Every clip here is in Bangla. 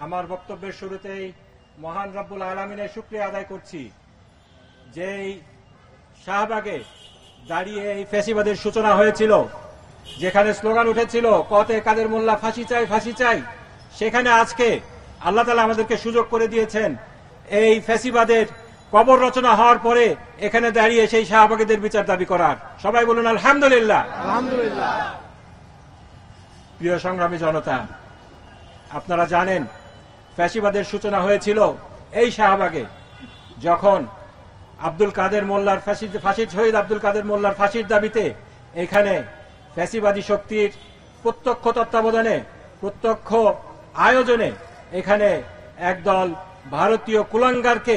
আমার বক্তব্যের শুরুতেই মহান রব্বুল আলামিনের শুকরিয়া আদায় করছি যে শাহবাগে দাঁড়িয়ে এই ফ্যাসিবাদের সূচনা হয়েছিল, যেখানে স্লোগান উঠেছিল কতে কাদের মোল্লা ফাঁসি চাই ফাঁসি চাই, সেখানে আজকে আল্লাহ তাআলা আমাদেরকে সুযোগ করে দিয়েছেন এই ফ্যাসিবাদের কবর রচনা হওয়ার পরে এখানে দাঁড়িয়ে সেই শাহবাগীদের বিচার দাবি করার। সবাই বলুন আলহামদুলিল্লাহ। আলহামদুলিল্লাহ। প্রিয় সংগ্রামী জনতা, আপনারা জানেন ফ্যাসিবাদের সূচনা হয়েছিল এই শাহবাগে, যখন আব্দুল কাদের মোল্লার ফাঁসির শহীদ আব্দুল কাদের মোল্লার ফাঁসির দাবিতে এখানে ফ্যাসিবাদী শক্তির প্রত্যক্ষ তত্ত্বাবধানে প্রত্যক্ষ আয়োজনে এখানে একদল ভারতীয় কুলাঙ্গারকে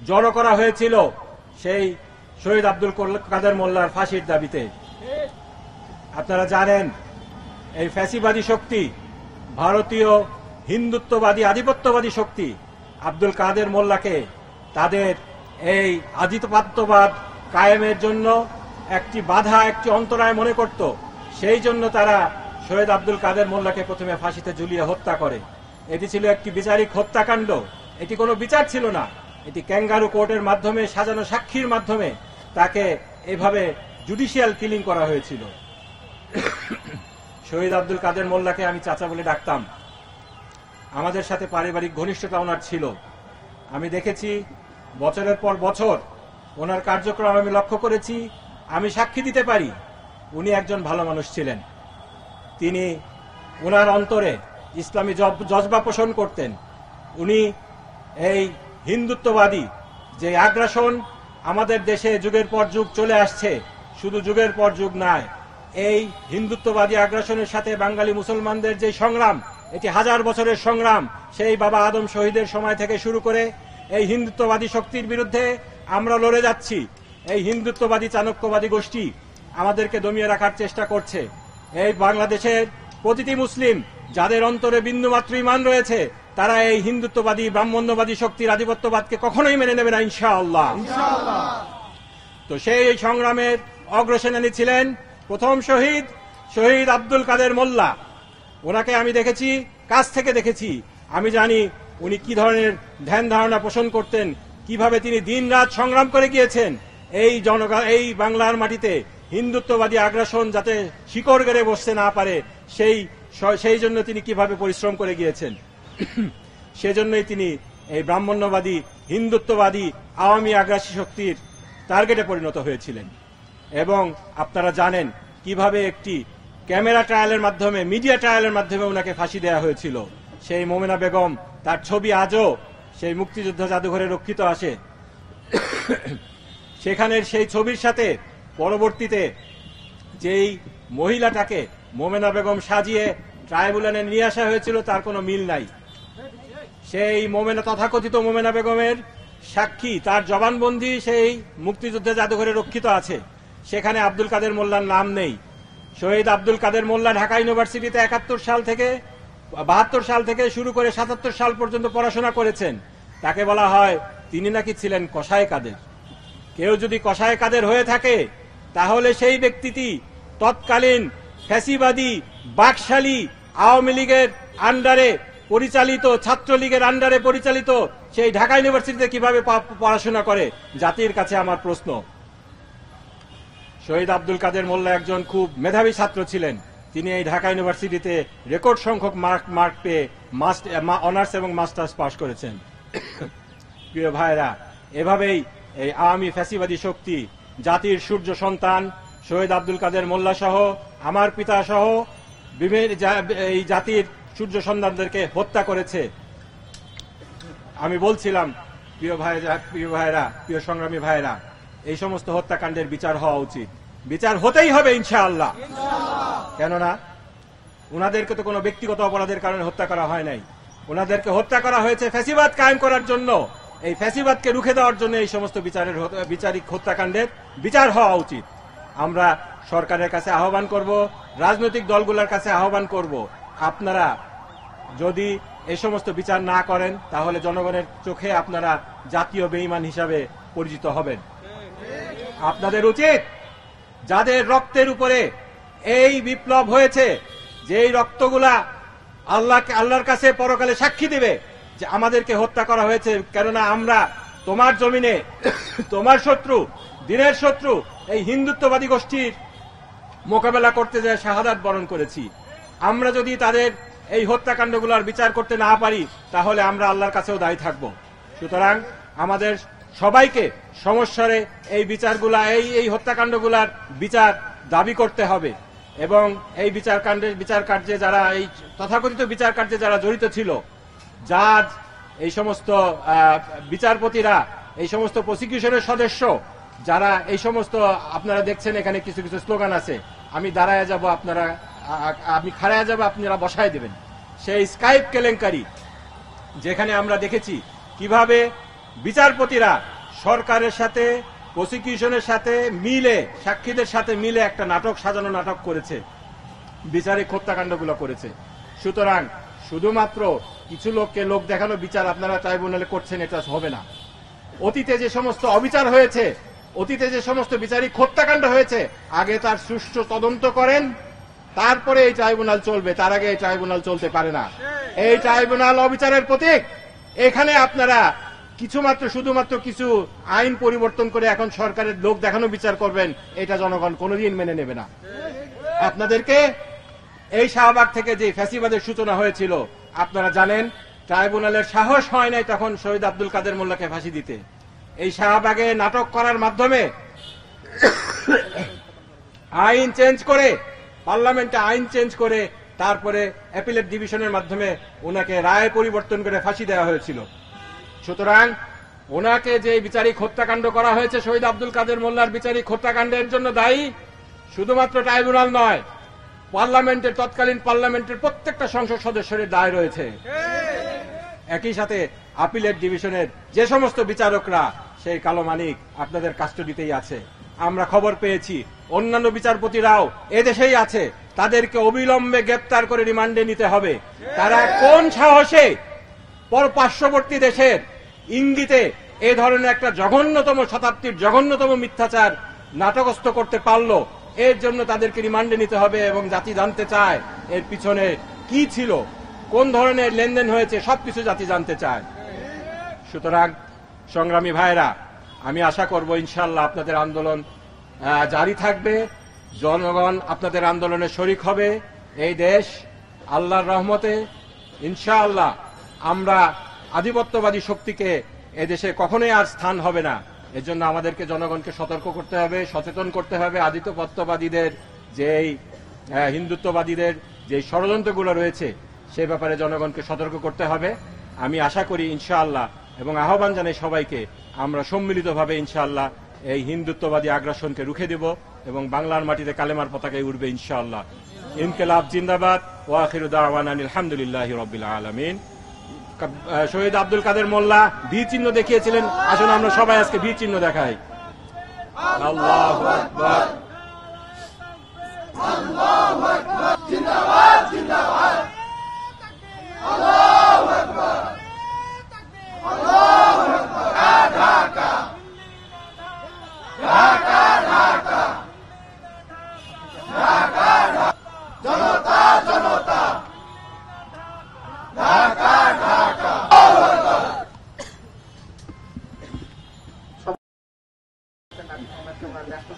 জড়ো করা হয়েছিল সেই শহীদ আব্দুল কাদের মোল্লার ফাঁসির দাবিতে। আপনারা জানেন এই ফ্যাসিবাদী শক্তি, ভারতীয় হিন্দুত্ববাদী আধিপত্যবাদী শক্তি আব্দুল কাদের মোল্লাকে তাদের এই আধিপত্যবাদ কায়েমের জন্য একটি বাধা, একটি অন্তরায় মনে করত। সেই জন্য তারা শহীদ আব্দুল কাদের মোল্লাকে প্রথমে ফাঁসিতে ঝুলিয়ে হত্যা করে। এটি ছিল একটি বিচারিক হত্যাকাণ্ড, এটি কোনো বিচার ছিল না, এটি ক্যাঙ্গারু কোর্টের মাধ্যমে সাজানো সাক্ষীর মাধ্যমে তাকে এভাবে জুডিশিয়াল কিলিং করা হয়েছিল। শহীদ আব্দুল কাদের মোল্লাকে আমি চাচা বলে ডাকতাম। আমাদের সাথে পারিবারিক ঘনিষ্ঠতা ওনার ছিল। আমি দেখেছি বছরের পর বছর ওনার কার্যক্রম আমি লক্ষ্য করেছি, আমি সাক্ষী দিতে পারি উনি একজন ভালো মানুষ ছিলেন। তিনি ওনার অন্তরে ইসলামী জজবা পোষণ করতেন। উনি এই হিন্দুত্ববাদী যে আগ্রাসন আমাদের দেশে যুগের পর যুগ চলে আসছে, শুধু যুগের পর যুগ নয়, এই হিন্দুত্ববাদী আগ্রাসনের সাথে বাঙালি মুসলমানদের যে সংগ্রাম, এটি হাজার বছরের সংগ্রাম। সেই বাবা আদম শহীদের সময় থেকে শুরু করে এই হিন্দুত্ববাদী শক্তির বিরুদ্ধে আমরা লড়ে যাচ্ছি। এই হিন্দুত্ববাদী চাণক্যবাদী গোষ্ঠী আমাদেরকে দমিয়ে রাখার চেষ্টা করছে। এই বাংলাদেশের প্রতিটি মুসলিম যাদের অন্তরে বিন্দুমাত্র ঈমান রয়েছে, তারা এই হিন্দুত্ববাদী ব্রাহ্মণ্যবাদী শক্তির আধিপত্যবাদকে কখনোই মেনে নেবে না ইনশাআল্লাহ। তো সেই সংগ্রামের অগ্রসেনানী ছিলেন প্রথম শহীদ আব্দুল কাদের মোল্লা। ওনাকে আমি দেখেছি, কাছ থেকে দেখেছি। আমি জানি উনি কি ধরনের ধ্যান ধারণা পোষণ করতেন, কিভাবে তিনি দিনরাত সংগ্রাম করে গিয়েছেন এই বাংলার মাটিতে হিন্দুত্ববাদী আগ্রাসন যাতে শিকড় গেড়ে বসতে না পারে, সেই জন্য তিনি কিভাবে পরিশ্রম করে গিয়েছেন। সেজন্যই তিনি এই ব্রাহ্মণ্যবাদী হিন্দুত্ববাদী আওয়ামী আগ্রাসী শক্তির টার্গেটে পরিণত হয়েছিলেন। এবং আপনারা জানেন কিভাবে একটি ক্যামেরা ট্রায়ালের মাধ্যমে, মিডিয়া ট্রায়ালের মাধ্যমে ওনাকে ফাঁসি দেওয়া হয়েছিল। সেই মোমেনা বেগম, তার ছবি আজও সেই মুক্তিযুদ্ধ জাদুঘরে রক্ষিত আছে। সেখানের সেই ছবির সাথে পরবর্তীতে যেই মহিলাটাকে মোমেনা বেগম সাজিয়ে ট্রাইব্যুনালে নিয়ে আসা হয়েছিল, তার কোনো মিল নাই। সেই তথাকথিত মোমেনা বেগমের সাক্ষী, তার জবানবন্দি সেই মুক্তিযুদ্ধ জাদুঘরে রক্ষিত আছে। সেখানে আব্দুল কাদের মোল্লার নাম নেই। শহীদ আব্দুল কাদের মোল্লা ঢাকা ইউনিভার্সিটিতে 71 সাল থেকে 72 সাল থেকে শুরু করে 77 সাল পর্যন্ত পড়াশোনা করেছেন। তাকে বলা হয় তিনি নাকি ছিলেন কসাই কাদের। কেউ যদি কসাই কাদের হয়ে থাকে, তাহলে সেই ব্যক্তিটি তৎকালীন ফ্যাসিবাদী বাকশালী আওয়ামী লীগের আন্ডারে পরিচালিত, ছাত্রলীগের আন্ডারে পরিচালিত সেই ঢাকা ইউনিভার্সিটিতে কিভাবে পড়াশোনা করে, জাতির কাছে আমার প্রশ্ন। শহীদ আব্দুল কাদের মোল্লা একজন খুব মেধাবী ছাত্র ছিলেন। তিনি এই ঢাকা ইউনিভার্সিটিতে রেকর্ড সংখ্যক মার্ক পেয়ে অনার্স এবং মাস্টার্স পাশ করেছেন। প্রিয় ভাইরা, এভাবেই এই আওয়ামী ফ্যাসিবাদী শক্তি জাতির সূর্য সন্তান শহীদ আব্দুল কাদের মোল্লা সহ আমার পিতা সহ এই জাতির সূর্য সন্তানদেরকে হত্যা করেছে। আমি বলছিলাম প্রিয় ভাইরা, প্রিয় সংগ্রামী ভাইরা, এই সমস্ত হত্যাকাণ্ডের বিচার হওয়া উচিত, বিচার হতেই হবে ইনশাআল্লাহ। কেননা উনাদেরকে তো কোনো ব্যক্তিগত অপরাধের কারণে হত্যা করা হয় নাই, উনাদেরকে হত্যা করা হয়েছে ফ্যাসিবাদ কায়েম করার জন্য। এই ফ্যাসিবাদকে রুখে দেওয়ার জন্য এই সমস্ত বিচারিক হত্যাকাণ্ডের বিচার হওয়া উচিত। আমরা সরকারের কাছে আহ্বান করব, রাজনৈতিক দলগুলোর কাছে আহ্বান করব, আপনারা যদি এই সমস্ত বিচার না করেন, তাহলে জনগণের চোখে আপনারা জাতীয় বেঈমান হিসাবে পরিচিত হবেন। আপনাদের উচিত যাদের রক্তের উপরে এই বিপ্লব হয়েছে, যেই রক্তগুলা আল্লাহর কাছে পরকালে সাক্ষী দেবে, যে আমাদেরকে হত্যা করা হয়েছে, কেননা আমরা তোমার জমিনে তোমার শত্রু, দিনের শত্রু এই হিন্দুত্ববাদী গোষ্ঠীর মোকাবেলা করতে যায় শাহাদাত বরণ করেছি। আমরা যদি তাদের এই হত্যাকাণ্ডগুলোর বিচার করতে না পারি তাহলে আমরা আল্লাহর কাছেও দায়ী থাকব। সুতরাং আমাদের সবাইকে সমস্যারে এই বিচারগুলা, এই হত্যাকাণ্ডগুলার বিচার দাবি করতে হবে এবং এই বিচার কার্যে যারা, এই তথাকথিত বিচার কার্যে যারা জড়িত ছিল, জাজ, এই সমস্ত বিচারপতিরা, এই সমস্ত প্রসিকিউশনের সদস্য যারা, এই সমস্ত আপনারা দেখছেন এখানে কিছু কিছু স্লোগান আছে, আমি দাঁড়ায় যাব আপনারা, আমি খাড়ায় যাব আপনারা বসায় দেবেন। সেই স্কাইপ কেলেঙ্কারি, যেখানে আমরা দেখেছি কিভাবে বিচারপতিরা সরকারের সাথে, প্রসিকিউশনের সাথে মিলে, সাক্ষীদের সাথে মিলে একটা নাটক সাজানো নাটক করেছে, বিচারিক হত্যাকাণ্ডগুলো করেছে। সুতরাং শুধুমাত্র কিছু লোককে লোক দেখানো বিচার আপনারা ট্রাইব্যুনালে করছেন, এটা হবে না। অতীতে যে সমস্ত অবিচার হয়েছে, অতীতে যে সমস্ত বিচারিক হত্যাকাণ্ড হয়েছে, আগে তার সুষ্ঠু তদন্ত করেন, তারপরে এই ট্রাইব্যুনাল চলবে। তার আগে এই ট্রাইব্যুনাল চলতে পারে না। এই ট্রাইব্যুনাল অবিচারের প্রতীক। এখানে আপনারা শুধুমাত্র কিছু আইন পরিবর্তন করে এখন সরকারের লোক দেখানো বিচার করবেন, এটা জনগণ কোনোদিন মেনে নেবে না। আপনাদেরকে এই শাহবাগ থেকে যে ফ্যাসিবাদের সূচনা হয়েছিল, আপনারা জানেন ট্রাইব্যুনালের সাহস হয় নাই তখন শহীদ আব্দুল কাদের মোল্লাকে ফাঁসি দিতে। এই শাহবাগে নাটক করার মাধ্যমে আইন চেঞ্জ করে, পার্লামেন্টে আইন চেঞ্জ করে, তারপরে অ্যাপিলেট ডিভিশনের মাধ্যমে ওনাকে রায় পরিবর্তন করে ফাঁসি দেওয়া হয়েছিল। সুতরাং ওনাকে যে বিচারিক হত্যাকাণ্ড করা হয়েছে, শহীদ আব্দুল কাদের মোল্লার বিচারিক হত্যাকাণ্ডের জন্য দায়ী শুধুমাত্র ট্রাইব্যুনাল নয়, পার্লামেন্টের, তৎকালীন পার্লামেন্টের প্রত্যেকটা সংসদ সদস্যের দায় রয়েছে। একই সাথে আপিলেট ডিভিশনের যে সমস্ত বিচারকরা, সেই কালো মানিক আপনাদের কাস্টডিতেই আছে। আমরা খবর পেয়েছি অন্যান্য বিচারপতিরাও এদেশেই আছে, তাদেরকে অবিলম্বে গ্রেপ্তার করে রিমান্ডে নিতে হবে। তারা কোন সাহসে পার্শ্ববর্তী দেশের ইঙ্গিতে এ ধরনের একটা জঘন্যতম, শতাব্দীর জঘন্যতম মিথ্যাচার নাটকস্থ করতে পারলো, এর জন্য তাদেরকে রিমান্ডে নিতে হবে এবং জাতি জানতে চায় এর পিছনে কি ছিল, কোন ধরনের লেনদেন হয়েছে, সবকিছু জাতি জানতে চায়। সুতরাং সংগ্রামী ভাইরা, আমি আশা করব ইনশাআল্লাহ আপনাদের আন্দোলন জারি থাকবে, জনগণ আপনাদের আন্দোলনে শরিক হবে। এই দেশ আল্লাহর রহমতে ইনশাআল্লাহ আমরা আধিপত্যবাদী শক্তিকে এদেশে কখনোই আর স্থান হবে না। এর জন্য আমাদেরকে জনগণকে সতর্ক করতে হবে, সচেতন করতে হবে। আধিপত্যবাদীদের যেই হিন্দুত্ববাদীদের যে ষড়যন্ত্রগুলো রয়েছে সে ব্যাপারে জনগণকে সতর্ক করতে হবে। আমি আশা করি ইনশাআল্লাহ এবং আহ্বান জানাই সবাইকে, আমরা সম্মিলিতভাবে ইনশাআল্লাহ এই হিন্দুত্ববাদী আগ্রাসনকে রুখে দেব এবং বাংলার মাটিতে কালেমার পতাকায় উঠবে ইনশাআল্লাহ। ইনকিলাব জিন্দাবাদ। ওয়া আখিরু দাওয়ানা আলহামদুলিল্লাহি রাব্বিল আলামিন। শহীদ আব্দুল কাদের মোল্লা ভি চিহ্ন দেখিয়েছিলেন, আসুন আমরা সবাই আজকে ভি চিহ্ন দেখাই। আল্লাহু আকবার, আল্লাহু আকবার, জিন্দাবাদ জিন্দাবাদ, আল্লাহু আকবার, আল্লাহু আকবার। ঢাকা ঢাকা ঢাকা ঢাকা, জনতা জনতা, ঢাকা ঢাকা।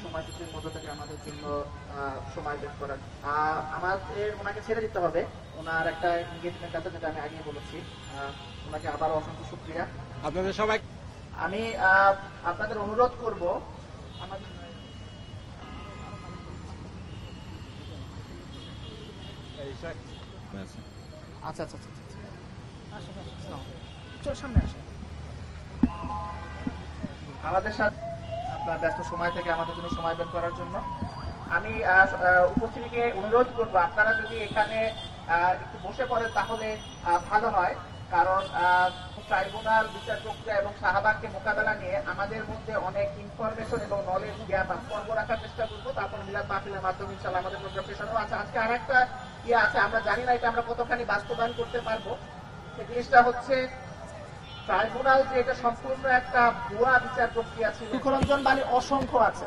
সময়সূচির মধ্যে থেকে আমাদের জন্য সময় বের করার, আমাদের ওনাকে ছেড়ে দিতে হবে। ওনার একটা এনগেজমেন্ট আছে, যেটা আমি আগে বলেছি। ওনাকে আবারও অসংখ্য শুকরিয়া। আপনাদের সবাই, আমি আপনাদের অনুরোধ করব, আমাদের আচ্ছা আচ্ছা আচ্ছা চল সামনে আসেন। আমাদের সাথে আপনার ব্যস্ত সময় থেকে আমাদের জন্য সময় বের করার জন্য আমি উপস্থিতিকে অনুরোধ করবো, আপনারা যদি এখানে একটু বসে পড়েন তাহলে ভালো হয়। কারণ ট্রাইব্যুনাল, বিচার প্রক্রিয়া এবং শাহবাগকে মোকাবেলা নিয়ে আমাদের মধ্যে অনেক ইনফরমেশন এবং নলেজ, জ্ঞান স্পর্শ রাখার চেষ্টা করবো। তারপর মিলাদ মাহফিলের মাধ্যমে ইনশাআল্লাহ আমাদের প্রোগ্রাম পেছানো আছে। আজকে আর একটা আছে, আমরা জানি না এটা আমরা কতখানি বাস্তবায়ন করতে পারবো। সেই জিনিসটা হচ্ছে ট্রাইব্যুনাল যে এটা সম্পূর্ণ একটা ভুয়া বিচার প্রক্রিয়া ছিল। সুখরঞ্জন বালি অসংখ্য আছে,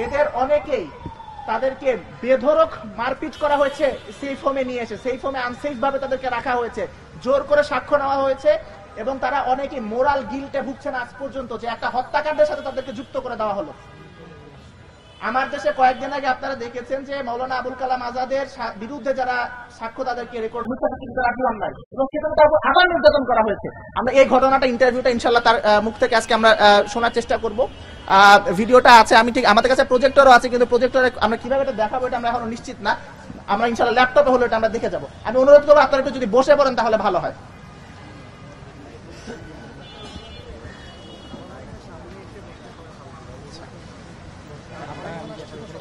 এদের অনেকেই তাদেরকে বেধড়ক মারপিট করা হয়েছে, সেফ হোমে নিয়ে এসে, সেফ হোমে আনসেফ ভাবে তাদেরকে রাখা হয়েছে। জোর করে সাক্ষ্য নেওয়া হয়েছে এবং তারা অনেকে মোরাল গিল্টে ভুগছেন আজ পর্যন্ত, যে একটা হত্যাকাণ্ডের সাথে তাদেরকে যুক্ত করে দেওয়া হলো। আমার দেশে কয়েকদিন আগে আপনারা দেখেছেন যে মৌলানা আবুল কালাম আজাদের বিরুদ্ধে যারা সাক্ষ্য তাদেরকে রেকর্ড রাখলাম নাই এবং সেখানে তারপর আবার নির্যাতন করা হয়েছে। আমরা এই ঘটনাটা ইন্টারভিউটা ইনশাল্লাহ তার মুখ থেকে আজকে আমরা শোনার চেষ্টা করব। ভিডিওটা আছে, আমি ঠিক আমাদের কাছে প্রজেক্টরও আছে, কিন্তু প্রজেক্টরে আমরা কিভাবে এটা দেখাবো এটা আমরা এখনো নিশ্চিত না। আমরা ইনশাল্লাহ ল্যাপটপে হলে এটা আমরা দেখে যাবো। আমি অনুরোধ করবো আপনারা একটু যদি বসে পড়েন তাহলে ভালো হয়।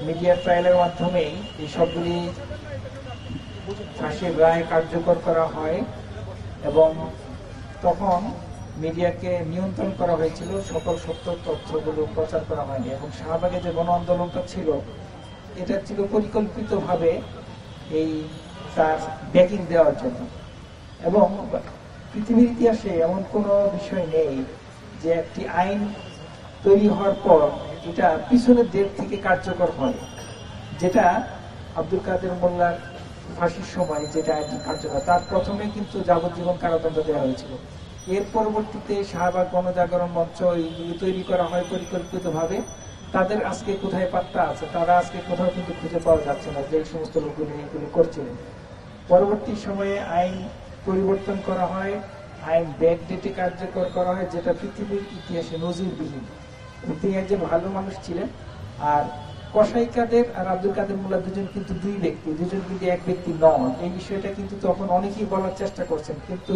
মিডিয়া ট্রায়ালের মাধ্যমে এই সবগুলি ফাঁসির রায় কার্যকর করা হয় এবং তখন মিডিয়াকে নিয়ন্ত্রণ করা হয়েছিল, সকল সত্য তথ্যগুলো প্রচার করা হয়নি। এবং শাহবাগে যে গণ আন্দোলনটা ছিল, এটা ছিল পরিকল্পিতভাবে এই তার ব্যাকিং দেওয়ার জন্য। এবং পৃথিবীর ইতিহাসে এমন কোনো বিষয় নেই যে একটি আইন তৈরি হওয়ার পর এটা পিছনের দিক থেকে কার্যকর হয়। যেটা আব্দুল কাদের মোল্লার ফাঁসির সময় যেটা আইনটি কার্যকর, তার প্রথমে কিন্তু যাবজ্জীবন কারাদণ্ড দেওয়া হয়েছিল। এর পরবর্তীতে শাহবাগ গণজাগরণ মঞ্চ এইগুলি তৈরি করা হয় পরিকল্পিতভাবে। তাদের আজকে কোথায় পাত্তা আছে, তারা আজকে কোথাও কিন্তু খুঁজে পাওয়া যাচ্ছে না, যে সমস্ত লোকগুলি এগুলি করছিলেন। পরবর্তী সময়ে আইন পরিবর্তন করা হয়, আইন ব্যাকডেটে কার্যকর করা হয়, যেটা পৃথিবীর ইতিহাসে নজিরবিহীন। তিনি একজন ভালো মানুষ ছিলেন। আর কসাই কাদের আর আব্দুল কাদের মোল্লা দুজন কিন্তু দুই ব্যক্তি, দুজন কিন্তু এক ব্যক্তি নন। এই বিষয়টা কিন্তু তখন অনেকেই বলার চেষ্টা করছেন, কিন্তু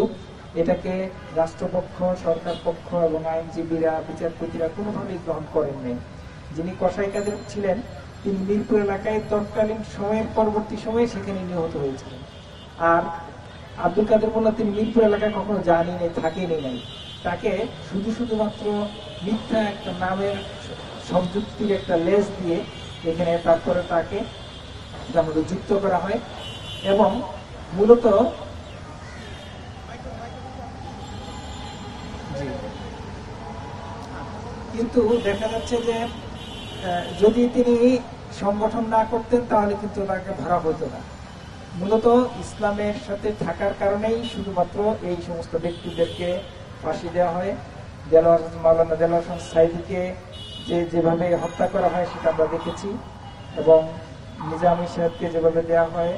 এটাকে রাষ্ট্রপক্ষ, সরকার পক্ষ এবং আইনজীবীরা, বিচারপতিরা কোনোভাবেই গ্রহণ করেননি। যিনি কসাই কাদের ছিলেন তিনি মিরপুর এলাকায় তৎকালীন সময়ের পরবর্তী সময়ে সেখানে নিহত হয়েছিলেন। আর আব্দুল কাদের মোল্লা তিনি মিরপুর এলাকায় কখনো জানি নেই, থাকেনি নাই। তাকে শুধুমাত্র মিথ্যা একটা নামের সংযুক্তির একটা লেজ দিয়ে এখানে তারপরে তাকে যুক্ত করা হয়। এবং মূলত কিন্তু দেখা যাচ্ছে যে যদি তিনি সংগঠন না করতেন তাহলে কিন্তু তাকে ধরা হতো না। মূলত ইসলামের সাথে থাকার কারণেই শুধুমাত্র এই সমস্ত ব্যক্তিদেরকে ফাঁসি দেওয়া হয়। মাওলানা দেলোয়ার হোসেন সাইদিকে যেভাবে হত্যা করা হয় সেটা আমরা দেখেছি, এবং নিজামী সাহেবকে যেভাবে দেওয়া হয়,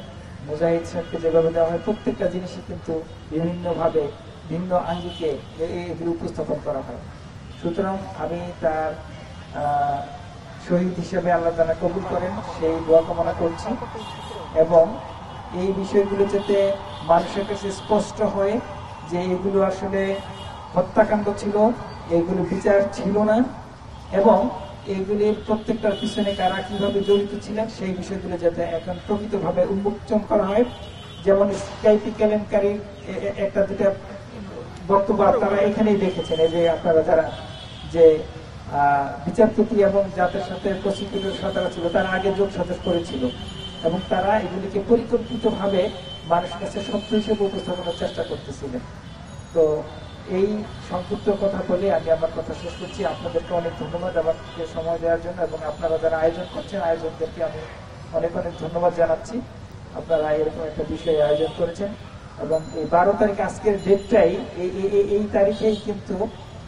মুজাহিদ সাহেবকে যেভাবে দেওয়া হয়, প্রত্যেকটা জিনিসই কিন্তু বিভিন্নভাবে ভিন্ন আঙ্গিকে এগুলো উপস্থাপন করা হয়। সুতরাং আমি তার শহীদ হিসেবে আল্লাহ তাআলা কবুল করেন সেই দোয়া কামনা করছি, এবং এই বিষয়গুলো যাতে মানুষের কাছে স্পষ্ট হয় যে এগুলো আসলে হত্যাকাণ্ড ছিল, এগুলো বিচার ছিল না, এবং এগুলির প্রত্যেকটার পিছনে কারা কিভাবে জড়িত ছিলেন সেই বিষয়গুলো যাতে এখন প্রকৃতভাবে উন্মোচন করা হয়। যেমন স্কাইপি কেলেঙ্কারির একটা দুটা বক্তব্য আপনারা এখানেই দেখেছেন, এই যে আপনারা যারা যে বিচারপতি এবং যাদের সাথে প্রসিকিউটর সাথে ছিল তারা আগে যোগ সাজস করেছিল, এবং তারা এগুলিকে পরিকল্পিতভাবে মানুষের কাছে সত্য হিসেবে উপস্থাপনের চেষ্টা করতেছিলেন। তো এই সংক্ষিপ্ত কথা বলে আমি আমার কথা শেষ করছি। আপনাদেরকে অনেক ধন্যবাদ আমাকে সময় দেওয়ার জন্য, এবং আপনারা যারা আয়োজন করছেন আয়োজকদেরকে আমি অনেক ধন্যবাদ জানাচ্ছি। আপনারা এরকম একটা বিষয় আয়োজন করেছেন, এবং এই 12 তারিখ আজকের ডেটটাই এই তারিখেই কিন্তু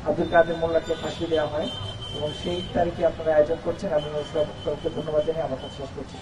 আব্দুল কাদের মোল্লাকে ফাঁসি দেওয়া হয়, এবং সেই তারিখে আপনারা আয়োজন করছেন। আমি সবকে ধন্যবাদ জানিয়ে আমার কথা শেষ করছি।